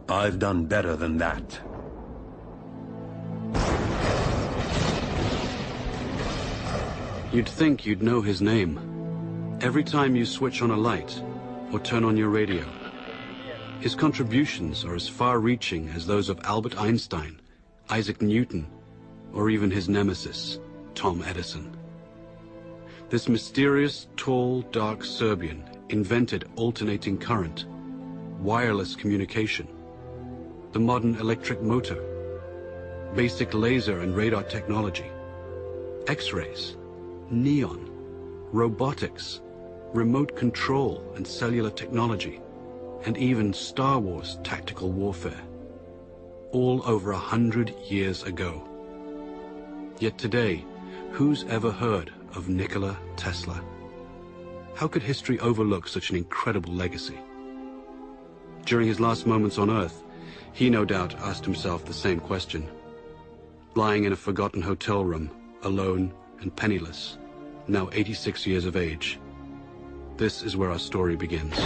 I've done better than that. You'd think you'd know his name. Every time you switch on a light or turn on your radio, his contributions are as far-reaching as those of Albert Einstein, Isaac Newton, or even his nemesis, Tom Edison. This mysterious, tall, dark Serbian invented alternating current, wireless communication, the modern electric motor, basic laser and radar technology, X-rays, neon, robotics, remote control and cellular technology, and even Star Wars tactical warfare, all over 100 years ago. Yet today, who's ever heard of Nikola Tesla? How could history overlook such an incredible legacy? During his last moments on Earth, he no doubt asked himself the same question. Lying in a forgotten hotel room, alone and penniless, now 86 years of age. This is where our story begins.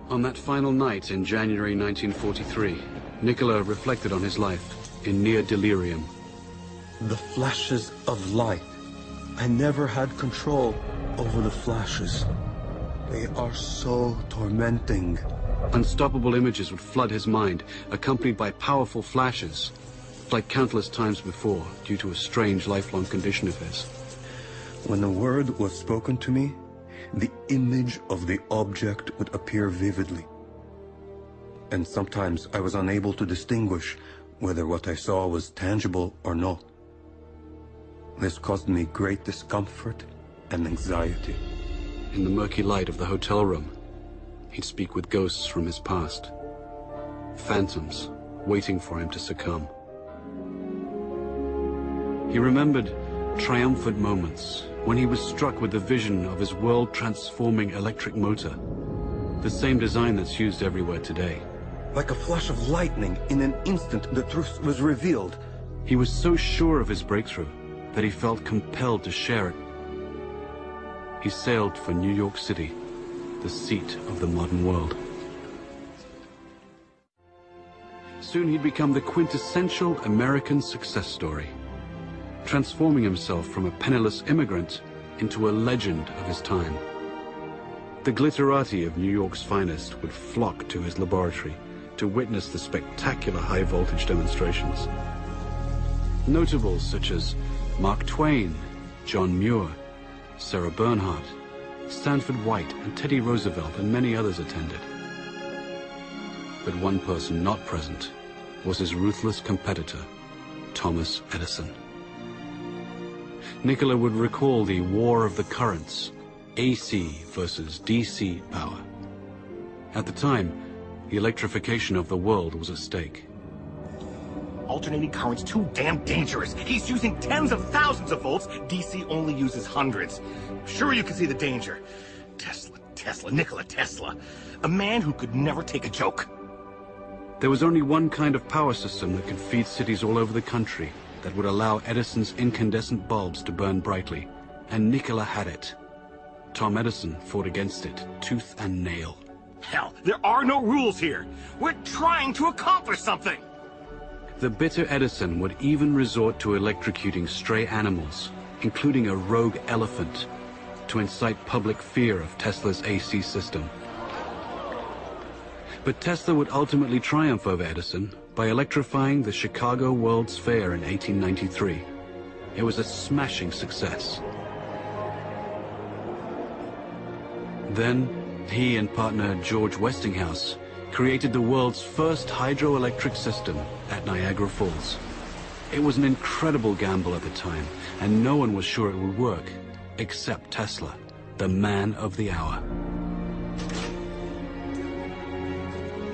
On that final night in January 1943, Nikola reflected on his life in near delirium. The flashes of light. I never had control over the flashes. They are so tormenting. Unstoppable images would flood his mind, accompanied by powerful flashes, like countless times before, due to a strange lifelong condition of his. When the word was spoken to me, the image of the object would appear vividly. And sometimes I was unable to distinguish whether what I saw was tangible or not. This caused me great discomfort and anxiety. In the murky light of the hotel room, he'd speak with ghosts from his past. Phantoms waiting for him to succumb. He remembered triumphant moments when he was struck with the vision of his world-transforming electric motor, the same design that's used everywhere today. Like a flash of lightning, in an instant the truth was revealed. He was so sure of his breakthrough that he felt compelled to share it. He sailed for New York City, the seat of the modern world. Soon he'd become the quintessential American success story, transforming himself from a penniless immigrant into a legend of his time. The glitterati of New York's finest would flock to his laboratory to witness the spectacular high-voltage demonstrations. Notables such as Mark Twain, John Muir, Sarah Bernhardt, Stanford White, and Teddy Roosevelt, and many others attended. But one person not present was his ruthless competitor, Thomas Edison. Nikola would recall the war of the currents, AC versus DC power. At the time, the electrification of the world was at stake. Alternating current's too damn dangerous. He's using tens of thousands of volts. DC only uses hundreds. Sure, you can see the danger. Nikola Tesla. A man who could never take a joke. There was only one kind of power system that could feed cities all over the country that would allow Edison's incandescent bulbs to burn brightly, and Nikola had it. Tom Edison fought against it, tooth and nail. Hell, there are no rules here. We're trying to accomplish something. The bitter Edison would even resort to electrocuting stray animals, including a rogue elephant, to incite public fear of Tesla's AC system. But Tesla would ultimately triumph over Edison by electrifying the Chicago World's Fair in 1893. It was a smashing success. Then, he and partner George Westinghouse created the world's first hydroelectric system at Niagara Falls. It was an incredible gamble at the time, and no one was sure it would work, except Tesla, the man of the hour.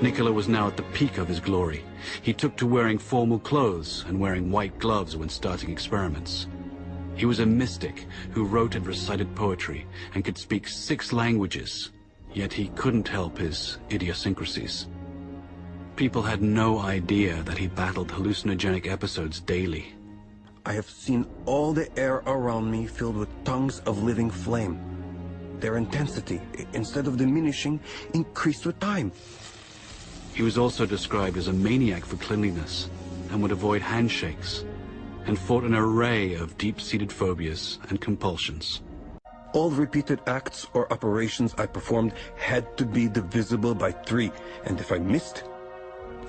Nikola was now at the peak of his glory. He took to wearing formal clothes and wearing white gloves when starting experiments. He was a mystic who wrote and recited poetry and could speak 6 languages, yet he couldn't help his idiosyncrasies. People had no idea that he battled hallucinogenic episodes daily. I have seen all the air around me filled with tongues of living flame. their intensity, instead of diminishing, increased with time. He was also described as a maniac for cleanliness and would avoid handshakes, and fought an array of deep-seated phobias and compulsions. All repeated acts or operations I performed had to be divisible by 3, and if I missed,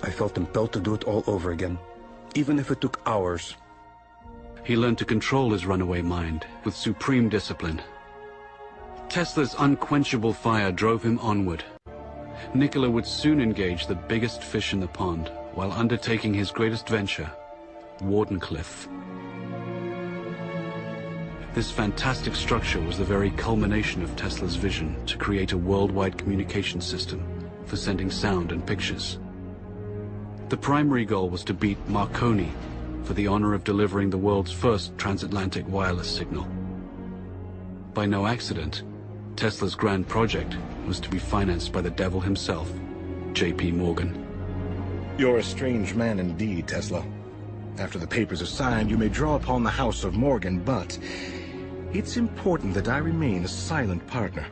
I felt impelled to do it all over again, even if it took hours. He learned to control his runaway mind with supreme discipline. Tesla's unquenchable fire drove him onward. Nikola would soon engage the biggest fish in the pond while undertaking his greatest venture, Wardenclyffe. This fantastic structure was the very culmination of Tesla's vision to create a worldwide communication system for sending sound and pictures. The primary goal was to beat Marconi for the honor of delivering the world's first transatlantic wireless signal. By no accident, Tesla's grand project was to be financed by the devil himself, J.P. Morgan. You're a strange man indeed, Tesla. After the papers are signed, you may draw upon the House of Morgan, but it's important that I remain a silent partner.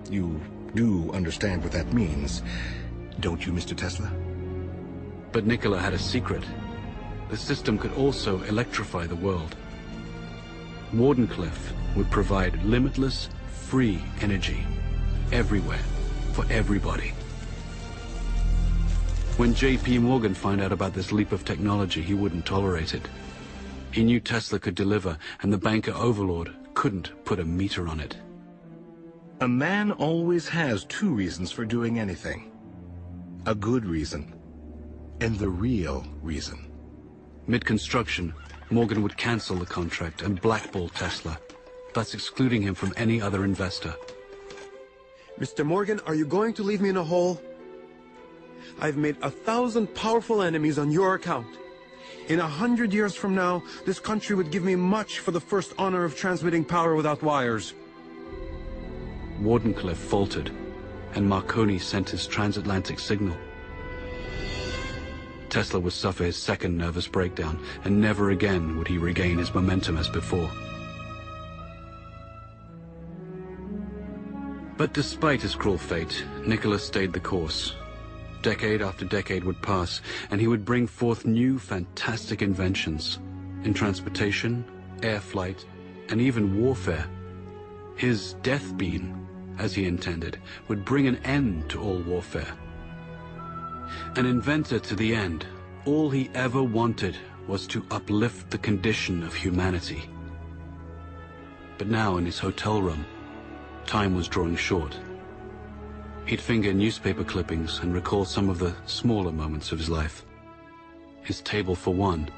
You do understand what that means, don't you, Mr. Tesla? But Nikola had a secret. The system could also electrify the world. Wardenclyffe would provide limitless, free energy, everywhere, for everybody. When J.P. Morgan found out about this leap of technology, he wouldn't tolerate it. He knew Tesla could deliver, and the banker overlord couldn't put a meter on it. A man always has 2 reasons for doing anything. A good reason, and the real reason. Mid-construction, Morgan would cancel the contract and blackball Tesla, thus excluding him from any other investor. Mr. Morgan, are you going to leave me in a hole? I've made 1,000 powerful enemies on your account. In 100 years from now, this country would give me much for the first honor of transmitting power without wires. Wardenclyffe faltered, and Marconi sent his transatlantic signal. Tesla would suffer his second nervous breakdown, and never again would he regain his momentum as before. But despite his cruel fate, Nikola stayed the course. Decade after decade would pass, and he would bring forth new fantastic inventions in transportation, air flight, and even warfare. His death beam, as he intended, would bring an end to all warfare. An inventor to the end, all he ever wanted was to uplift the condition of humanity. But now in his hotel room, time was drawing short. He'd finger newspaper clippings and recall some of the smaller moments of his life. His table for one,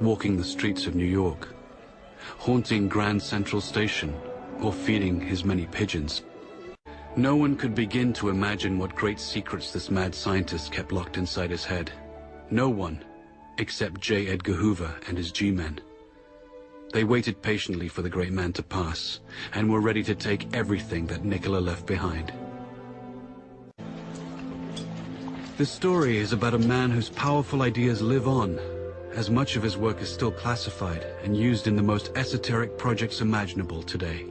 walking the streets of New York, haunting Grand Central Station, or feeding his many pigeons. No one could begin to imagine what great secrets this mad scientist kept locked inside his head. No one, except J. Edgar Hoover and his G-men. They waited patiently for the great man to pass, and were ready to take everything that Nikola left behind. This story is about a man whose powerful ideas live on, as much of his work is still classified and used in the most esoteric projects imaginable today.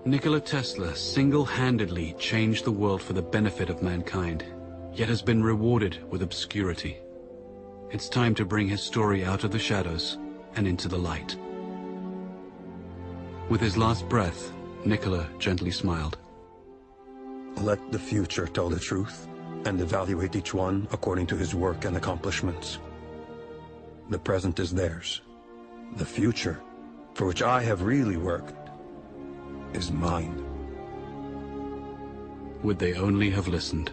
Nikola Tesla single-handedly changed the world for the benefit of mankind, yet has been rewarded with obscurity. It's time to bring his story out of the shadows and into the light. With his last breath, Nikola gently smiled. Let the future tell the truth, and evaluate each one according to his work and accomplishments. The present is theirs. The future, for which I have really worked, is mine. Would they only have listened?